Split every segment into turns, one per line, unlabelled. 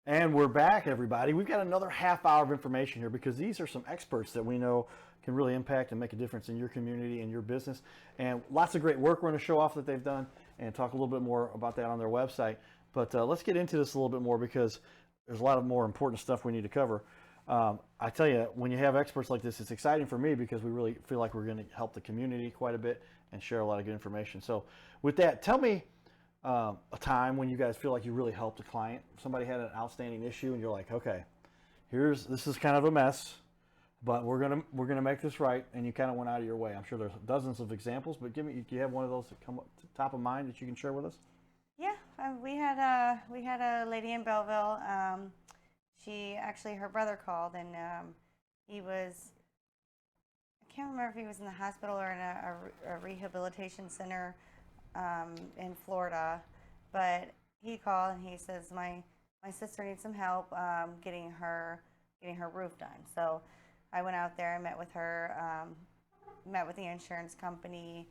And we're back, everybody. We've got another half hour of information here because these are some experts that we know can really impact and make a difference in your community and your business. And lots of great work we're going to show off that they've done and talk a little bit more about that on their website. But let's get into this a little bit more because there's a lot of more important stuff we need to cover. I tell you, when you have experts like this, it's exciting for me because we really feel like we're going to help the community quite a bit and share a lot of good information. So with that, tell me a time when you guys feel like you really helped a client. Somebody had an outstanding issue and you're like, okay, this is kind of a mess, but we're gonna make this right, and you kind of went out of your way. I'm sure there's dozens of examples, but do you have one of those that come up to top of mind that you can share with us?
Yeah, we had a lady in Belleville. She actually, her brother called, and he was, I can't remember if he was in the hospital or in a rehabilitation center in Florida, but he called and he says my sister needs some help getting her roof done. So I went out there, I met with her, met with the insurance company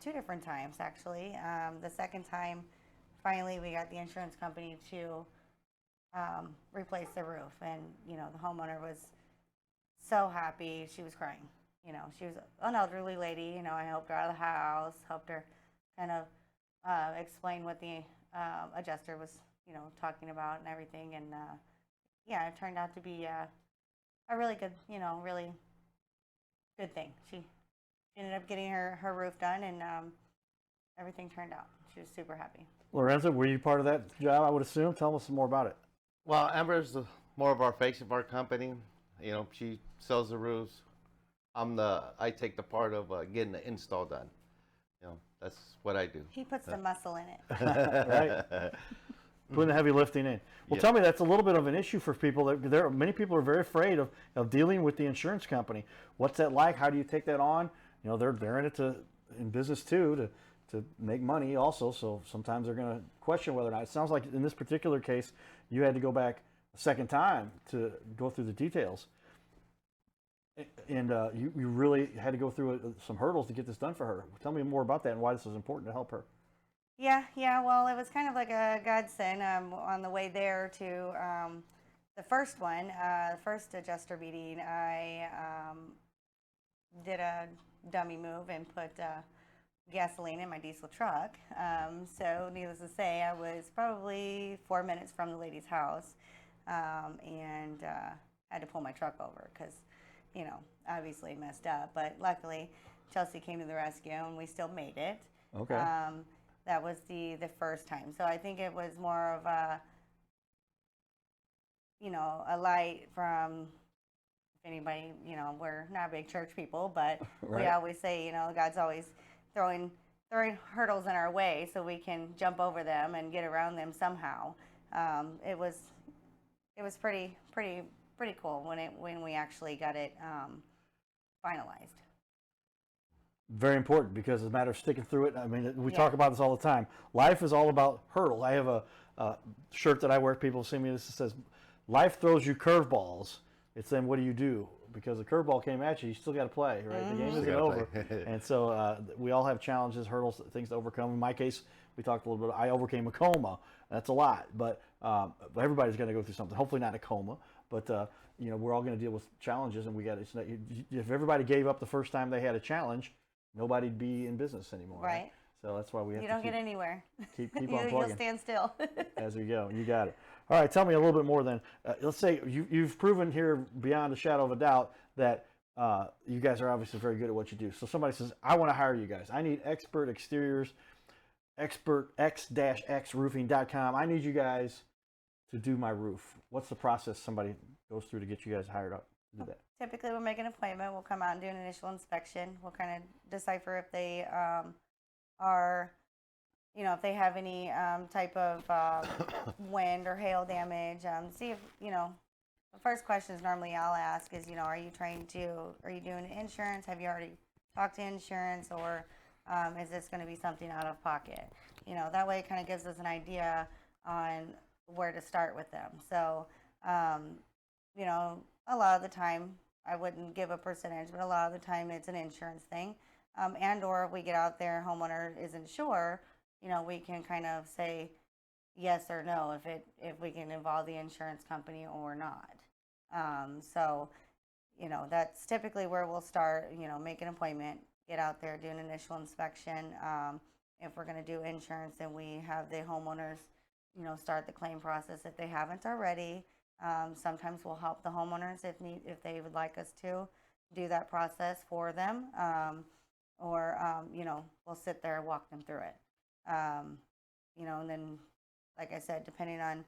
2 different times actually. The second time, finally, we got the insurance company to replace the roof, and the homeowner was so happy. She was crying. She was an elderly lady. I helped her out of the house, helped her kind of explain what the adjuster was, talking about and everything. And yeah, it turned out to be a really good, really good thing. She ended up getting her roof done, and everything turned out. She was super happy.
Lorenzo, were you part of that job? I would assume. Tell us some more about it.
Well, Amber's more of our face of our company. She sells the roofs. I take the part of getting the install done. That's what I do.
He puts the muscle in it.
Right. Putting the heavy lifting in. Well,
Yeah.
tell me, that's a little bit of an issue for people. Many people are very afraid of dealing with the insurance company. What's that like? How do you take that on? They're in it in business too to make money also. So sometimes they're going to question whether or not. It sounds like in this particular case, you had to go back a second time to go through the details. And you really had to go through some hurdles to get this done for her. Tell me more about that and why this was important to help her.
Yeah. Well, it was kind of like a godsend on the way there to the first one, first adjuster meeting. I did a dummy move and put gasoline in my diesel truck. So needless to say, I was probably 4 minutes from the lady's house, and had to pull my truck over because, obviously messed up. But luckily, Chelsea came to the rescue, and we still made it.
Okay.
That was the first time. So I think it was more of a light from, if anybody, we're not big church people, but
Right.
we always say, God's always throwing hurdles in our way so we can jump over them and get around them somehow. It was pretty cool when we actually got it finalized.
Very important because it's a matter of sticking through it. I mean, we
Yeah.
talk about this all the time. Life is all about hurdles. I have a shirt that I wear. People see me. This says, "Life throws you curveballs." It's then what do you do? Because the curveball came at you, you still got to play, right? The game
Still
isn't
gotta
over,
play.
and so we all have challenges, hurdles, things to overcome. In my case, we talked a little bit. I overcame a coma. That's a lot, but everybody's going to go through something. Hopefully not a coma, but we're all going to deal with challenges, and we got to. If everybody gave up the first time they had a challenge, nobody'd be in business anymore.
Right.
So that's why we have
You
to
don't get anywhere.
keep on
You'll
plugging
stand still.
as we go. You got it. All right, tell me a little bit more then. Let's say you've proven here beyond a shadow of a doubt that you guys are obviously very good at what you do. So somebody says, I want to hire you guys. I need Xpert Exteriors, xpertx-xroofing.com. I need you guys to do my roof. What's the process somebody goes through to get you guys hired up to do that?
Typically, we'll make an appointment. We'll come out and do an initial inspection. We'll kind of decipher if they are, if they have any type of wind or hail damage. See if, the first questions normally I'll ask is, are you doing insurance? Have you already talked to insurance, or is this going to be something out of pocket? That way it kind of gives us an idea on where to start with them. So, a lot of the time, I wouldn't give a percentage, but a lot of the time it's an insurance thing. And or if we get out there, homeowner isn't sure, we can kind of say, yes or no if we can involve the insurance company or not. So, that's typically where we'll start. Make an appointment, get out there, do an initial inspection. If we're going to do insurance, then we have the homeowners, start the claim process if they haven't already. Sometimes we'll help the homeowners if they would like us to do that process for them, or we'll sit there and walk them through it. And then, like I said, depending on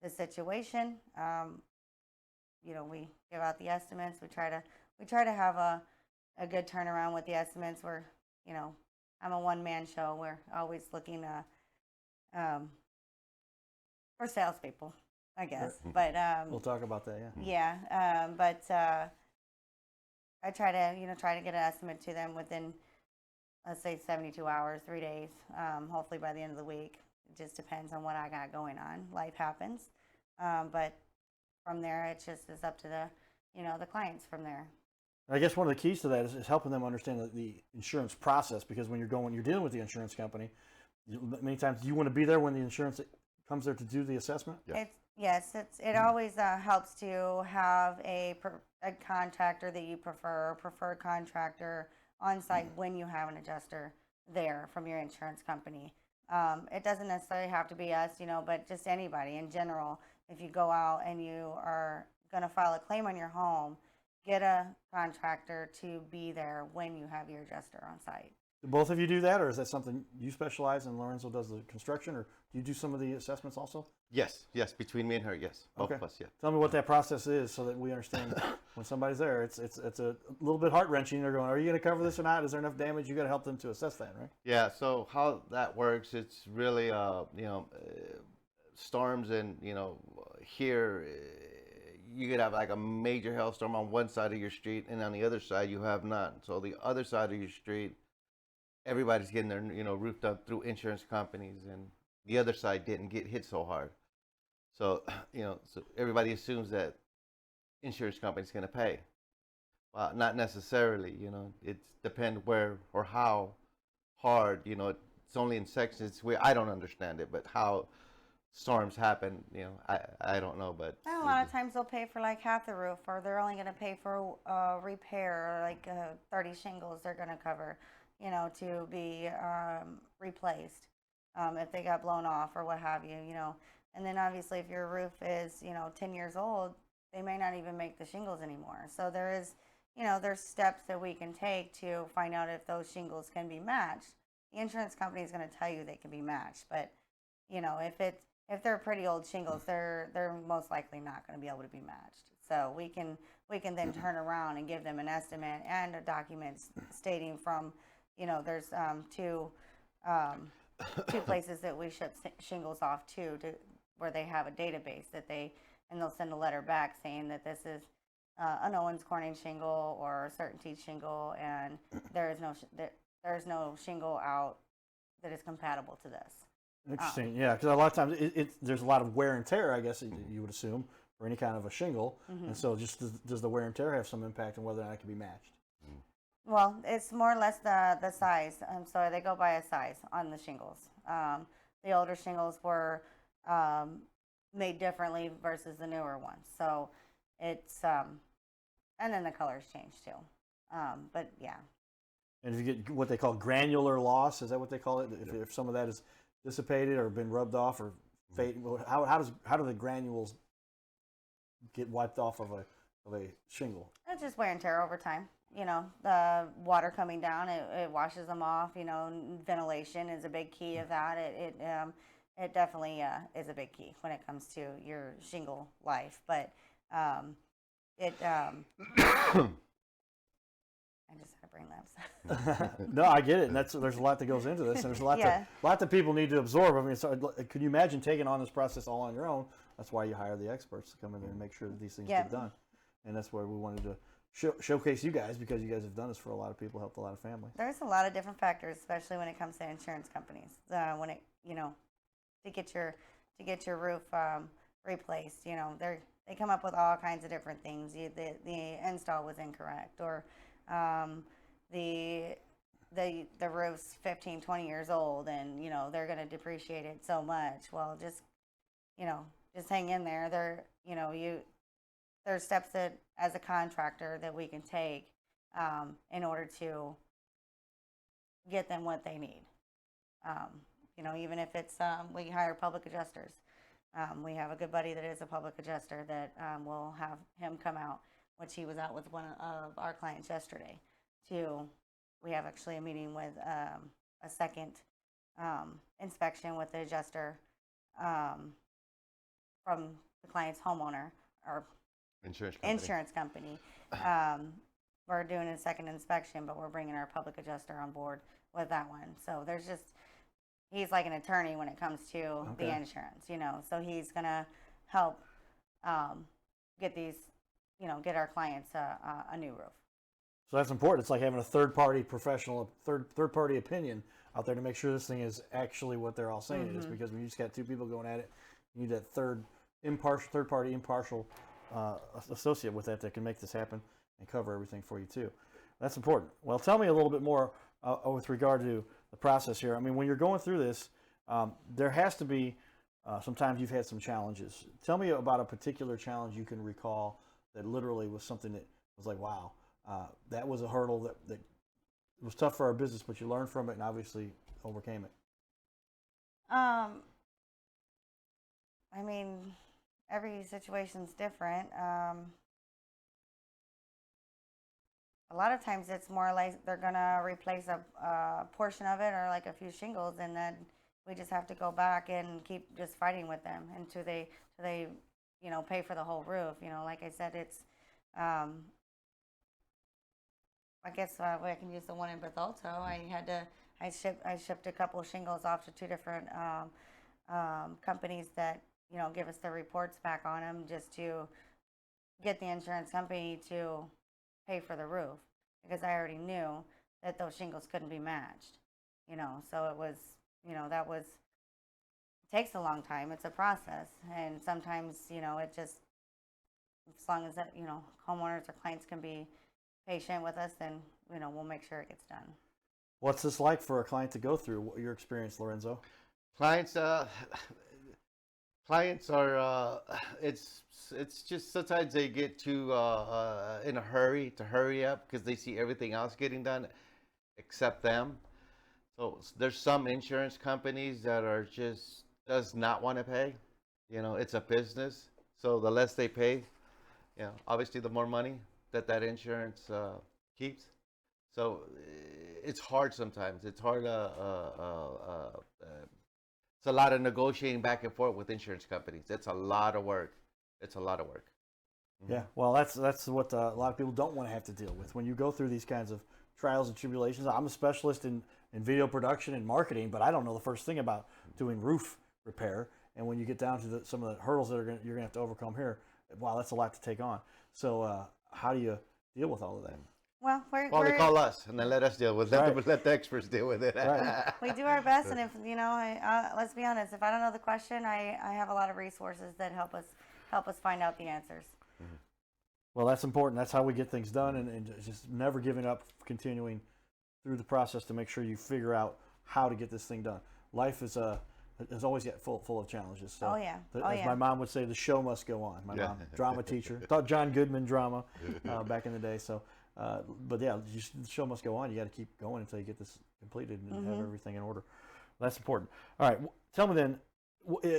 the situation, we give out the estimates. We try to have a good turnaround with the estimates. I'm a one-man show. We're always looking for salespeople, I guess. But
We'll talk about that. Yeah.
yeah. But I try to get an estimate to them within, let's say, 72 hours, 3 days. Hopefully by the end of the week. It just depends on what I got going on. Life happens, but from there, it just is up to the clients from there.
I guess one of the keys to that is helping them understand the insurance process, because when you're dealing with the insurance company, many times you want to be there when the insurance comes there to do the assessment.
Yeah.
It always helps to have a contractor that you preferred contractor on site when you have an adjuster there from your insurance company. It doesn't necessarily have to be us, but just anybody in general. If you go out and you are going to file a claim on your home, get a contractor to be there when you have your adjuster on site.
Do both of you do that, or is that something you specialize in? Lorenzo does the construction, or do you do some of the assessments also?
Yes, between me and her, yes, both
Okay.
of us, yeah.
Tell me what that process is so that we understand when somebody's there. It's a little bit heart-wrenching. They're going, are you going to cover this or not? Is there enough damage? You got to help them to assess that, right?
Yeah, so how that works, it's really, storms and, here you could have like a major hailstorm on one side of your street, and on the other side you have none. So the other side of your street, everybody's getting their, roofed up through insurance companies, and the other side didn't get hit so hard. So, so everybody assumes that insurance company's going to pay. Well, not necessarily, it depends where or how hard, it's only in sections where I don't understand it, but how storms happen, I don't know, but
And a lot of times they'll pay for like half the roof, or they're only going to pay for repair, like 30 shingles they're going to cover, to be replaced if they got blown off or what have you, And then obviously if your roof is, 10 years old, they may not even make the shingles anymore. So there's steps that we can take to find out if those shingles can be matched. The insurance company is going to tell you they can be matched, but if they're pretty old shingles, they're most likely not going to be able to be matched. So we can then turn around and give them an estimate and a document stating from, there's two places that we ship shingles off to where they have a database and they'll send a letter back saying that this is an Owens Corning shingle or a Certainty shingle, and there is no shingle out that is compatible to this.
Interesting, yeah, because a lot of times there's a lot of wear and tear, I guess you would assume, for any kind of a shingle, and so just does the wear and tear have some impact on whether or not it can be matched?
Well, it's more or less the size. So they go by a size on the shingles. The older shingles were made differently versus the newer ones. So it's and then the colors change too. But yeah.
And if you get what they call granular loss, is that what they call it? If some of that is dissipated or been rubbed off or fade, how do the granules get wiped off of a shingle?
It's just wear and tear over time. The water coming down, it washes them off. Ventilation is a big key of that. It definitely is a big key when it comes to your shingle life. But I just had to bring that up.
No, I get it. And there's a lot that goes into this, and there's a lot that people need to absorb. I mean, could you imagine taking on this process all on your own? That's why you hire the experts to come in there and make sure that these things get done. And that's why we wanted to showcase you guys, because you guys have done this for a lot of people, helped a lot of families.
There's a lot of different factors, especially when it comes to insurance companies. When it to get your roof replaced, they come up with all kinds of different things. The install was incorrect, or the roof's 15, 20 years old, and they're going to depreciate it so much. Well, just just hang in there. There's steps that as a contractor that we can take in order to get them what they need. Even if it's we hire public adjusters. We have a good buddy that is a public adjuster that will have him come out, which he was out with one of our clients yesterday. We have actually a meeting with a second inspection with the adjuster from the client's homeowner or insurance company. We're doing a second inspection, but we're bringing our public adjuster on board with that one. So he's like an attorney when it comes to the insurance, so he's going to help get our clients a new roof.
So that's important. It's like having a third-party professional, third-party opinion out there to make sure this thing is actually what they're all saying it is. Because when you just got two people going at it, you need that third-party impartial associate with that can make this happen and cover everything for you too. That's important. Well, tell me a little bit more with regard to the process here. I mean, when you're going through this, there has to be sometimes you've had some challenges. Tell me about a particular challenge you can recall that literally was something that was like, wow, that was a hurdle that was tough for our business, but you learned from it and obviously overcame it.
I mean, every situation's different. A lot of times it's more like they're gonna replace a portion of it or like a few shingles, and then we just have to go back and keep just fighting with them until they pay for the whole roof. Like I said, it's I guess I can use the one in Bethalto. I shipped a couple of shingles off to two different companies that give us the reports back on them just to get the insurance company to pay for the roof, because I already knew that those shingles couldn't be matched. So it was it takes a long time. It's a process, and sometimes it just, as long as that homeowners or clients can be patient with us, then we'll make sure it gets done.
What's this like for a client to go through? Your experience, Lorenzo?
Clients are it's just sometimes they get too in a hurry to hurry up because they see everything else getting done except them. So there's some insurance companies that are just does not want to pay. It's a business, so the less they pay, obviously the more money that insurance keeps. So it's hard sometimes. It's hard. It's a lot of negotiating back and forth with insurance companies. It's a lot of work.
Yeah, well, that's what a lot of people don't want to have to deal with. When you go through these kinds of trials and tribulations, I'm a specialist in video production and marketing, but I don't know the first thing about doing roof repair. And when you get down to some of the hurdles that you're going to have to overcome here, wow, that's a lot to take on. So how do you deal with all of that?
Well,
they call us and then let us deal with it.
Right.
Let the experts deal with it.
Right. We do our best, and if let's be honest, if I don't know the question, I have a lot of resources that help us find out the answers.
Well, that's important. That's how we get things done, and just never giving up, continuing through the process to make sure you figure out how to get this thing done. Life is always yet full of challenges. So as my mom would say, the show must go on. My mom, drama teacher, taught John Goodman drama back in the day. So, but yeah, the show must go on. You got to keep going until you get this completed and have everything in order. That's important. All right, tell me then,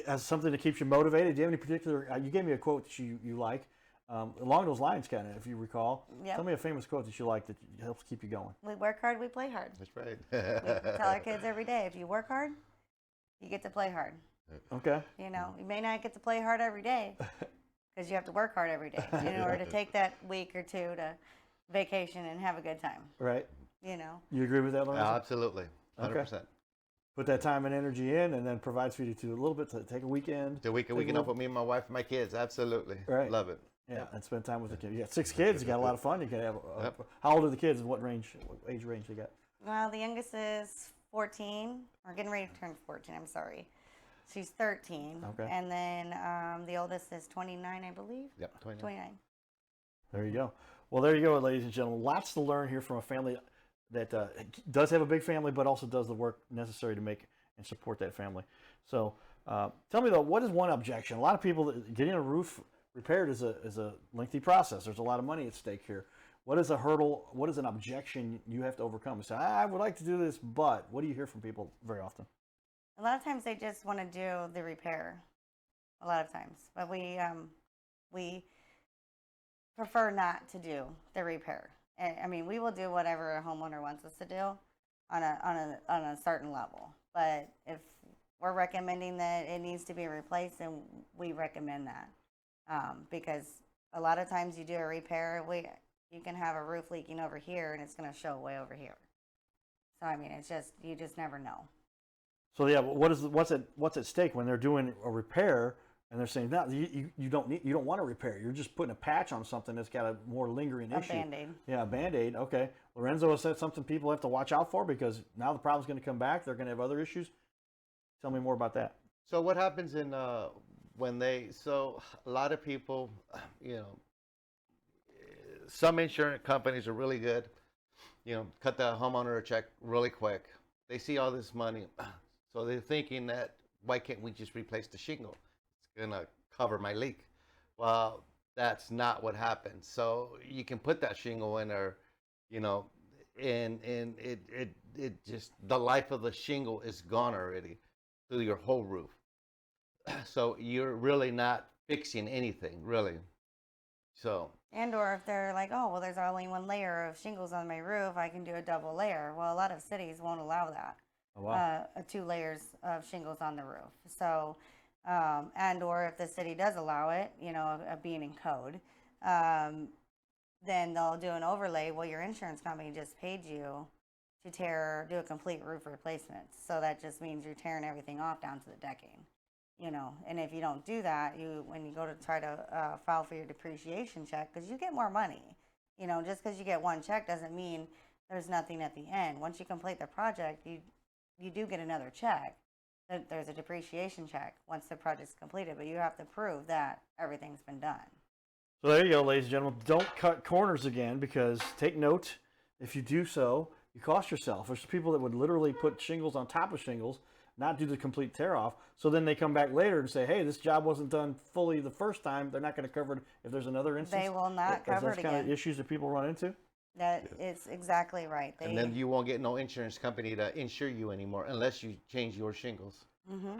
as something that keeps you motivated. Do you have any particular? You gave me a quote that you like. Along those lines, kind of, if you recall. Yep. Tell me a famous quote that you like that helps keep you going.
We work hard, we play hard.
That's right.
We tell our kids every day, if you work hard, you get to play hard.
Okay.
You may not get to play hard every day because you have to work hard every day in order to take that week or two to vacation and have a good time.
Right. You agree with that, Lorenzo?
Absolutely. 100%. Okay.
Put that time and energy in, and then provides for you to a little bit to take a weekend.
The weekend off with me and my wife and my kids. Absolutely.
Right.
Love it.
Yeah, and spend time with the kids. You got 6 kids. You got a lot of fun. You can have. How old are the kids? What age range they got?
Well, the youngest is 14, or getting ready to turn 14. I'm sorry. She's 13.
Okay.
And then the oldest is 29, I believe.
Yep,
29.
There you go. Well, there you go, ladies and gentlemen. Lots to learn here from a family that does have a big family, but also does the work necessary to make and support that family. So Tell me though, what is one objection? A lot of people getting a roof repaired is a lengthy process. There's a lot of money at stake here. What is a hurdle? What is an objection you have to overcome? You say, I would like to do this, but what do you hear from people very often?
A lot of times they just want to do the repair. A lot of times, but we prefer not to do the repair. I mean, we will do whatever a homeowner wants us to do on a certain level. But if we're recommending that it needs to be replaced, then we recommend that because a lot of times you do a repair, you can have a roof leaking over here, and it's going to show way over here. So I mean, it's just you just never know.
So yeah, what's at stake when they're doing a repair? And they're saying, no, you don't want to repair. You're just putting a patch on something that's got a more lingering issue.
A Band-Aid.
Yeah, a Band-Aid. Okay. Lorenzo has said something people have to watch out for because now the problem's going to come back. They're going to have other issues. Tell me more about that.
So what happens in so a lot of people, some insurance companies are really good, cut the homeowner a check really quick. They see all this money, so they're thinking that why can't we just replace the shingle? Gonna cover my leak. Well, that's not what happens. So you can put that shingle in there, and it just the life of the shingle is gone already through your whole roof. So you're really not fixing anything, really. So
Or if they're like, oh well, there's only one layer of shingles on my roof, I can do a double layer. Well, a lot of cities won't allow that.
Oh, wow.
2 layers of shingles on the roof. So. Or if the city does allow it, being in code, then they'll do an overlay. Well, your insurance company just paid you to do a complete roof replacement. So that just means you're tearing everything off down to the decking, And if you don't do that, when you go to try to file for your depreciation check, because you get more money, just because you get one check doesn't mean there's nothing at the end. Once you complete the project, you do get another check. There's a depreciation check once the project's completed, but you have to prove that everything's been done.
So there you go, ladies and gentlemen. Don't cut corners again, because take note, if you do so, you cost yourself. There's people that would literally put shingles on top of shingles, not do the complete tear off, so then they come back later and say, hey, this job wasn't done fully the first time. They're not going to cover it if there's another instance.
They will not cover it again.
That's kind of issues that people run into.
That is exactly right.
And then you won't get no insurance company to insure you anymore unless you change your shingles.
Mm-hmm.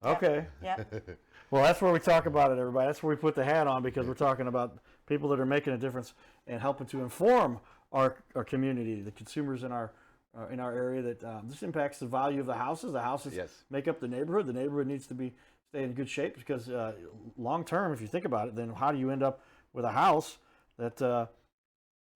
Okay.
Yep.
Well, that's where we talk about it, everybody. That's where we put the hat on, because we're talking about people that are making a difference and helping to inform our community, the consumers in our area, that this impacts the value of the houses. The houses make up the neighborhood. The neighborhood needs to stay in good shape, because long term, if you think about it, then how do you end up with a house that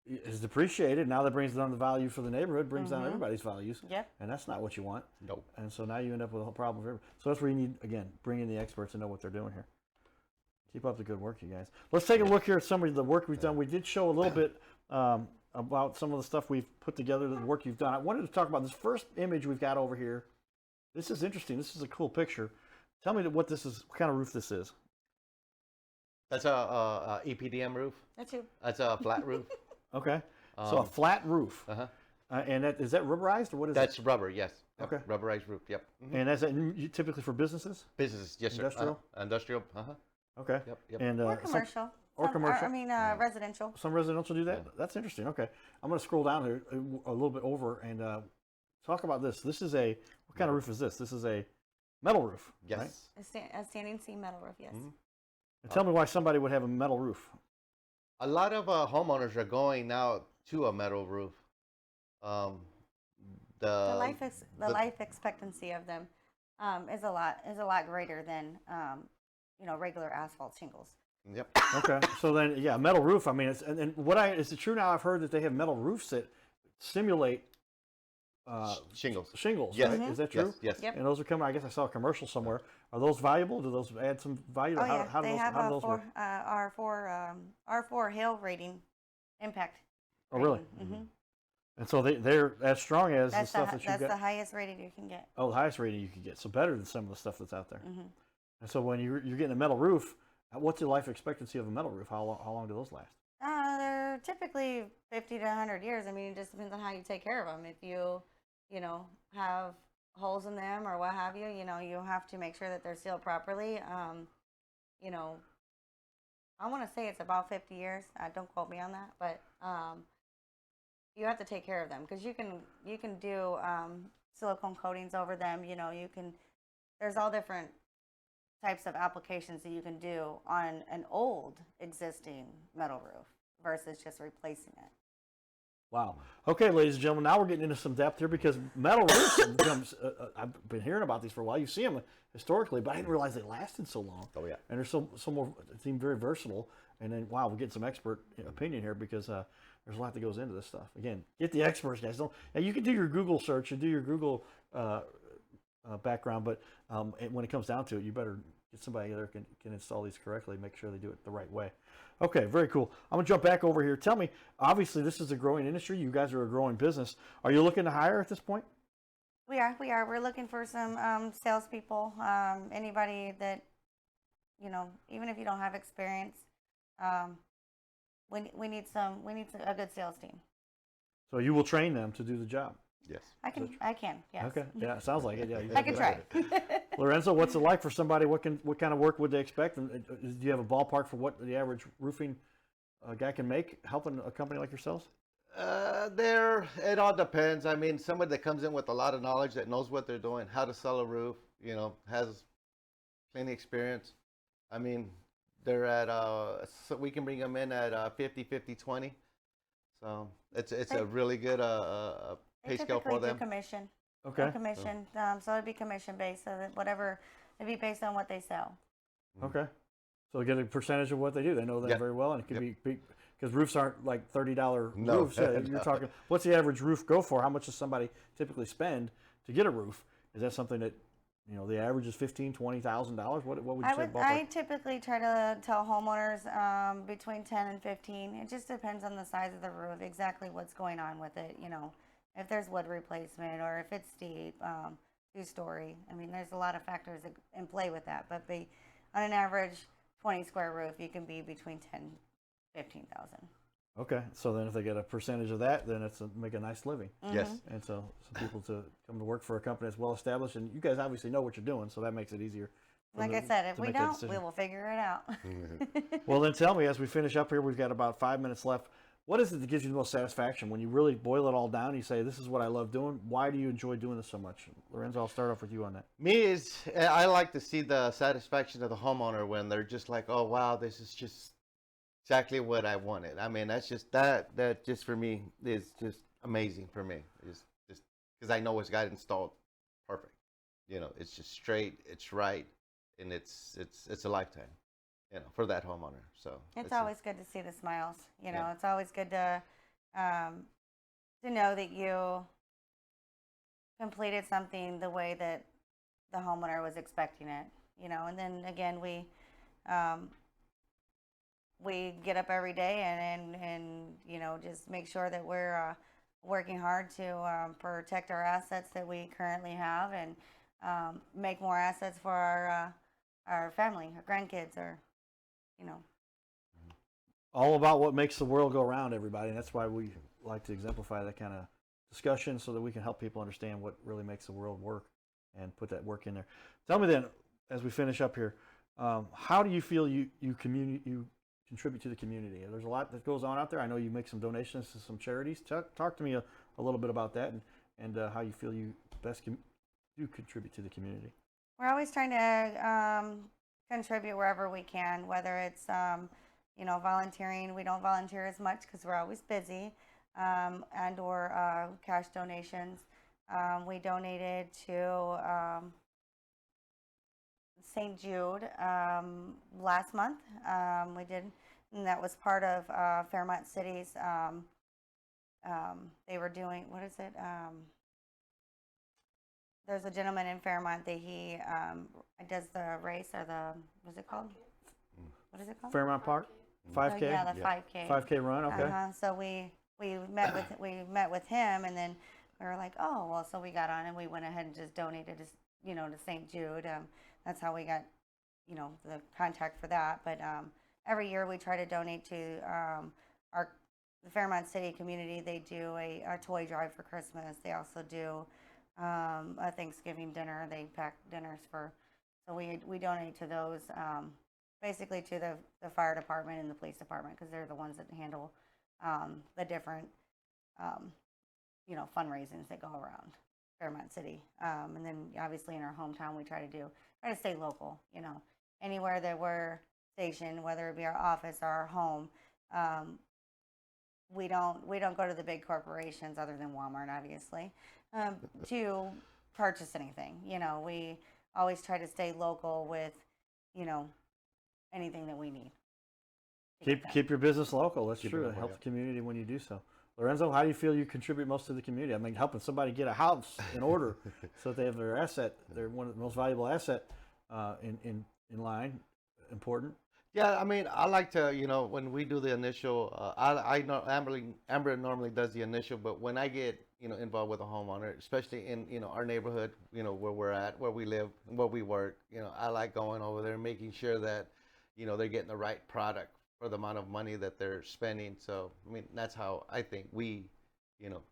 is depreciated? Now that brings down the value for the neighborhood, brings down everybody's values.
Yep.
And that's not what you want.
Nope.
And so now you end up with a whole problem for everybody. So that's where you need, again, bring in the experts and know what they're doing here. Keep up the good work, you guys. Let's take a look here at some of the work we've done. We did show a little bit about some of the stuff we've put together, the work you've done. I wanted to talk about this first image we've got over here. This is interesting. This is a cool picture. Tell me what this is, what kind of roof this is.
That's a EPDM roof. That's a flat roof.
Okay. So a flat roof.
Uh-huh.
And is that rubberized, or what is
That's rubber, yes. Yep.
Okay.
Rubberized roof, yep. Mm-hmm.
And that's typically for businesses?
Businesses, yes, sir.
Industrial?
Industrial, uh-huh.
Okay.
Yep.
And, or commercial.
Commercial.
Residential.
Some residential do that? Yeah. That's interesting. Okay. I'm going to scroll down here a little bit over and talk about this. This is what kind of roof is this? This is a metal roof,
yes.
Right?
A standing seam metal roof, yes.
Mm-hmm.
And tell me why somebody would have a metal roof.
A lot of homeowners are going now to a metal roof.
The life expectancy of them is a lot greater than regular asphalt shingles.
Yep.
Okay. So then, yeah, metal roof. I mean, is it true now? I've heard that they have metal roofs that simulate
shingles.
Shingles.
Yes.
Right? Is that true?
Yes.
Yep.
And those are coming. I guess I saw a commercial somewhere. Are those valuable? Do those add some value?
Oh, yeah.
How do those work?
R4 hail rating impact.
Oh, really?
Mm-hmm.
And so they're as strong as the stuff that you get.
That's the highest rating you can get.
Oh, the highest rating you can get. So better than some of the stuff that's out there.
Mm-hmm.
And so when you're getting a metal roof, what's the life expectancy of a metal roof? How long do those last?
They're typically 50 to 100 years. I mean, it just depends on how you take care of them. If you have holes in them or what have you, you have to make sure that they're sealed properly. You know, I want to say it's about 50 years. Don't quote me on that, but you have to take care of them because you can do silicone coatings over them. You can. There's all different types of applications that you can do on an old existing metal roof versus just replacing it.
Wow. Okay, ladies and gentlemen, now we're getting into some depth here because metal roofs becomes, I've been hearing about these for a while. You see them historically, but I didn't realize they lasted so long.
Oh, yeah.
And they're so more, they seem very versatile. And then, wow, we're getting some expert opinion here because there's a lot that goes into this stuff. Again, get the experts, guys. Now, you can do your Google search and do your Google background, but when it comes down to it, you better get somebody that can install these correctly, make sure they do it the right way. Okay, very cool. I'm going to jump back over here. Tell me, obviously, this is a growing industry. You guys are a growing business. Are you looking to hire at this point?
We are. We're looking for some salespeople. Anybody that, even if you don't have experience, we need a good sales team.
So you will train them to do the job.
Yes.
I can. Yes.
Okay. Yeah, sounds like it. Yeah,
I can try.
Lorenzo, what's it like for somebody? What kind of work would they expect? And do you have a ballpark for what the average roofing guy can make helping a company like yourselves?
It all depends. I mean, somebody that comes in with a lot of knowledge, that knows what they're doing, how to sell a roof, has plenty experience. I mean, they're at so we can bring them in at 50, 50, 20. So it's a really good pay scale for them.
Commission.
Okay.
Commission. So it'd be commission based. So that whatever it'd be based on what they sell.
Okay. So they get a percentage of what they do. They know that
Yep.
very well, and it could be because roofs aren't like $30
No.
roofs. You're talking. What's the average roof go for? How much does somebody typically spend to get a roof? Is that something that the average is $15,000-$20,000? What would you say?
I typically try to tell homeowners between 10 and 15. It just depends on the size of the roof, exactly what's going on with it. If there's wood replacement or if it's steep, 2-story. I mean, there's a lot of factors in play with that. But on an average 20 square roof, you can be between 10 and 15,000.
Okay, so then if they get a percentage of that, then it's make a nice living.
Yes.
And so some people to come to work for a company that's well established, and you guys obviously know what you're doing, so that makes it easier.
Like I said, if we don't, we will figure it out.
Well, then tell me, as we finish up here, we've got about 5 minutes left. What is it that gives you the most satisfaction when you really boil it all down? You say, "This is what I love doing." Why do you enjoy doing this so much, Lorenzo? I'll start off with you on that.
Me I like to see the satisfaction of the homeowner when they're just like, oh wow, this is just exactly what I wanted. I mean, that's just that just for me is just amazing for me. It's just because I know it's got installed perfect. It's just straight, it's right, and it's a lifetime. For that homeowner. So
it's always good to see the smiles.
Yeah.
It's always good to know that you completed something the way that the homeowner was expecting it. And then again, we get up every day and just make sure that we're working hard to protect our assets that we currently have and make more assets for our family, our grandkids, or
All about what makes the world go round, everybody. And that's why we like to exemplify that kind of discussion so that we can help people understand what really makes the world work and put that work in there. Tell me then, as we finish up here, how do you feel you contribute to the community? There's a lot that goes on out there. I know you make some donations to some charities. Talk to me a little bit about that and how you feel you best do contribute to the community.
We're always trying to contribute wherever we can, whether it's volunteering. We don't volunteer as much because we're always busy, and or cash donations. We donated to St. Jude last month. We did, and that was part of Fairmont City's. They were doing, what is it? There's a gentleman in Fairmont that he does the race, or what's it called? What is it called?
Fairmont Park, 5K.
Oh, yeah, the 5K.
5K run. Okay.
So we met with him, and then we were like, oh well. So we got on, and we went ahead and just donated, to St. Jude. That's how we got, the contact for that. But every year we try to donate to the Fairmont City community. They do a toy drive for Christmas. They also do a Thanksgiving dinner. They pack dinners so we donate to those, basically to the fire department and the police department, because they're the ones that handle the different, fundraisings that go around Fairmont City. And then obviously in our hometown, we try to stay local, anywhere that we're stationed, whether it be our office or our home. We don't go to the big corporations other than Walmart, obviously, to purchase anything. We always try to stay local with, anything that we need.
Keep your business local. That's
Keep it
true. It
local,
helps
yeah.
the community when you do so. Lorenzo, how do you feel you contribute most to the community? I mean, helping somebody get a house in order so that they have their asset, they're one of the most valuable asset in line, important.
Yeah, I mean, I like to, when we do the initial, I know Amber normally does the initial, but when I get, involved with a homeowner, especially in, our neighborhood, where we're at, where we live, where we work, I like going over there and making sure that, they're getting the right product for the amount of money that they're spending. So, I mean, that's how I think we,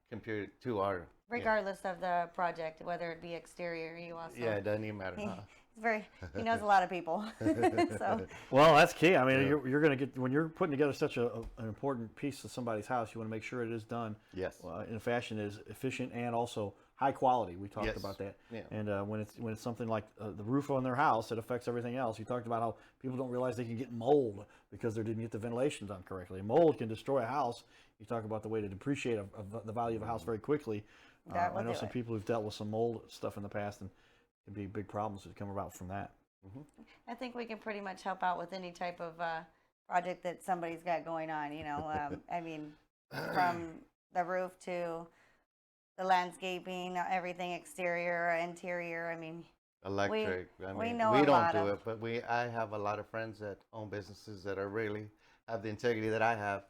compute it to our.
Regardless of the project, whether it be exterior, you also.
Yeah, it doesn't even matter. Huh?
He knows a lot of people. So.
Well, that's key. I mean,
Yeah.
you're going to get, when you're putting together such an important piece of somebody's house, you want to make sure it is done
Yes.
in a fashion that is efficient and also high quality. We talked
Yes.
about that.
Yeah.
And when it's something like the roof on their house, it affects everything else. You talked about how people don't realize they can get mold because they didn't get the ventilation done correctly. Mold can destroy a house. You talk about the way to depreciate the value of a house very quickly.
That will
I know
do
some
it.
people who've dealt with some mold stuff in the past, and it can be big problems that come about from that.
I think we can pretty much help out with any type of project that somebody's got going on. I mean, from the roof to the landscaping, everything exterior, interior. I mean,
Electric.
we
I mean,
know
we
a
don't
lot
do
of-
it, but I have a lot of friends that own businesses that are really have the integrity that I have.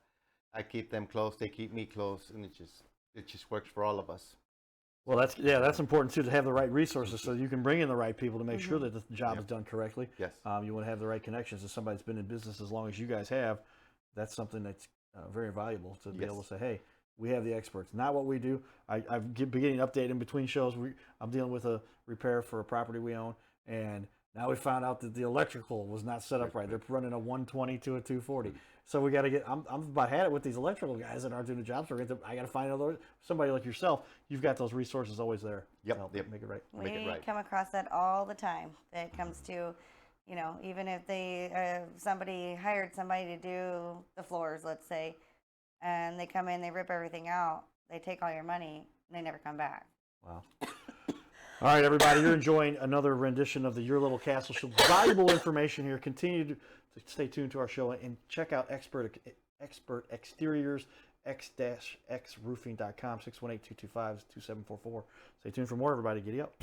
I keep them close. They keep me close, and it just works for all of us.
Well, that's important too, to have the right resources so you can bring in the right people to make sure that the job is done correctly.
Yes.
You want to have the right connections. If somebody's been in business as long as you guys have, that's something that's very valuable to be able to say, hey, we have the experts. Not what we do. I've been getting an update in between shows. I'm dealing with a repair for a property we own, and now we found out that the electrical was not set up right. They're running a 120 to a 240. So we got to get. I'm about had it with these electrical guys that aren't doing the job. So I got to find somebody like yourself. You've got those resources always there.
Yep,
To help
yep.
make it right.
We
Make it right.
come across that all the time. That comes to, even if somebody hired somebody to do the floors, let's say, and they come in, they rip everything out, they take all your money, and they never come back.
Wow. All right, everybody, you're enjoying another rendition of the Your Little Castle Show. Valuable information here. Continue to stay tuned to our show and check out Xpert Xteriors, x-xroofing.com, 618-225-2744. Stay tuned for more, everybody. Giddy up.